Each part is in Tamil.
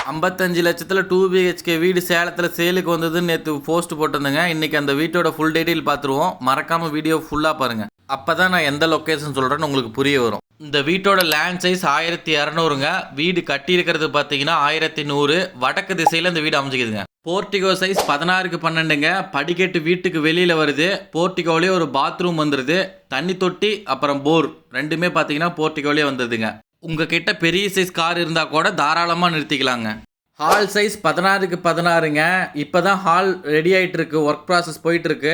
55 லட்சத்தில் 2 BHK வீடு சேலத்தில் சேலுக்கு வந்ததுன்னு நேற்று போஸ்ட் போட்டிருந்தேங்க. இன்றைக்கி அந்த வீட்டோட ஃபுல் டீட்டெயில் பார்த்துருவோம். மறக்காமல் வீடியோ ஃபுல்லாக பாருங்கள். அப்போ தான் நான் எந்த லொக்கேஷன் சொல்கிறேன்னு உங்களுக்கு புரிய வரும். இந்த வீட்டோட லேண்ட் சைஸ் 1200ங்க. வீடு கட்டியிருக்கிறது பார்த்தீங்கன்னா 1100. வடக்கு திசையில் இந்த வீடு அமைஞ்சிக்குதுங்க. Portico size 16க்கு 12ங்க. படிக்கட்டு வீட்டுக்கு வெளியில் வருது. போர்ட்டிகோலேயே ஒரு பாத்ரூம் வந்துடுது. தண்ணி தொட்டி அப்புறம் போர் ரெண்டுமே பார்த்தீங்கன்னா போர்ட்டிகோலேயே வந்துடுதுங்க. உங்ககிட்ட பெரிய சைஸ் கார் இருந்தால் கூட தாராளமாக நிறுத்திக்கலாங்க. Hall size 16க்கு 16ங்க. இப்போ தான் ஹால் ரெடி ஆகிட்டு இருக்கு. ஒர்க் ப்ராசஸ் போயிட்டுருக்கு.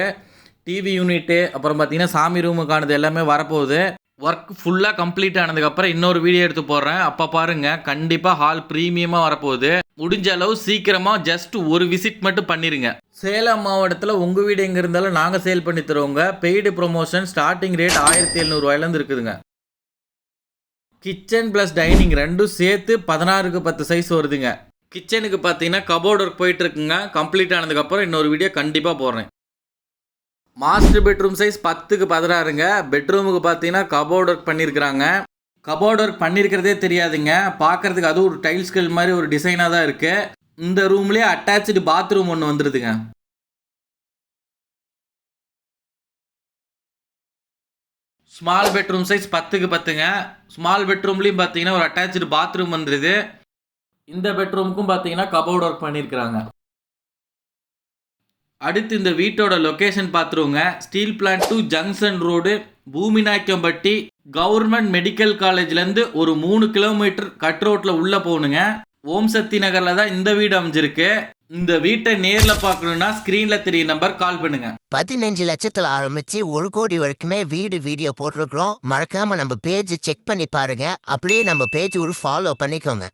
டிவி யூனிட்டு அப்புறம் பார்த்தீங்கன்னா சாமி ரூமுக்கானது எல்லாமே வரப்போகுது. ஒர்க் ஃபுல்லாக கம்ப்ளீட் ஆனதுக்கப்புறம் இன்னொரு வீடியோ எடுத்து போடுறேன். அப்போ பாருங்கள், கண்டிப்பாக ஹால் ப்ரீமியமாக வரப்போகுது. முடிஞ்ச அளவு சீக்கிரமாக ஜஸ்ட் ஒரு விசிட் மட்டும் பண்ணிடுங்க. சேலம் மாவட்டத்தில் உங்கள் வீடு எங்கே இருந்தாலும் நாங்கள் சேல் பண்ணி தருவோங்க. பெய்டு ப்ரொமோஷன் ஸ்டார்டிங் ரேட் 1700 இருக்குதுங்க. கிச்சன் ப்ளஸ் டைனிங் ரெண்டும் சேர்த்து 16க்கு 10 சைஸ் வருதுங்க. கிச்சனுக்கு பார்த்தீங்கன்னா கபோர்டு ஒர்க் போயிட்டுருக்குங்க. கம்ப்ளீட் ஆனதுக்கப்புறம் இன்னொரு வீடியோ கண்டிப்பாக போடுறேன். மாஸ்டர் பெட்ரூம் சைஸ் 10க்கு 16ங்க. பெட்ரூமுக்கு பார்த்தீங்கன்னா கபோர்டு ஒர்க் பண்ணியிருக்கிறாங்க. கபோர்டு ஒர்க் பண்ணியிருக்கிறதே தெரியாதுங்க. பார்க்குறதுக்கு அதுவும் ஒரு டைல்ஸ்கள் மாதிரி ஒரு டிசைனாக தான் இருக்குது. இந்த ரூம்லேயே அட்டாச்சு பாத்ரூம் ஒன்று வந்துடுதுங்க. ஸ்மால் பெட்ரூம் சைஸ் 10க்கு 10ங்க. ஸ்மால் பெட்ரூம்லேயும் பார்த்தீங்கன்னா ஒரு அட்டாச்சு பாத்ரூம் வந்துடுது. இந்த பெட்ரூமுக்கும் பார்த்தீங்கன்னா கபோர்டு ஒர்க் பண்ணியிருக்கிறாங்க. அடுத்து இந்த வீட்டோட லொக்கேஷன் பார்த்துருவோங்க. Steel plant to junction road, Poominayakkampatti. Government medical காலேஜ்லேருந்து ஒரு 3 கிலோமீட்டர் கட் ரோட்டில் உள்ளே போகணுங்க. ஓம் சக்தி நகரில் தான் இந்த வீடு அமைஞ்சிருக்கு. இந்த வீட்டை நேரில் பார்க்கணுன்னா ஸ்க்ரீனில் தெரிய நம்பர் கால் பண்ணுங்க. 15 லட்சத்தில் ஆரம்பிச்சு 1 கோடி வரைக்குமே வீடியோ போட்டிருக்கிறோம். மறக்காம நம்ம பேஜ் செக் பண்ணி பாருங்க. அப்படியே நம்ம பேஜ் ஒரு ஃபாலோ பண்ணிக்கோங்க.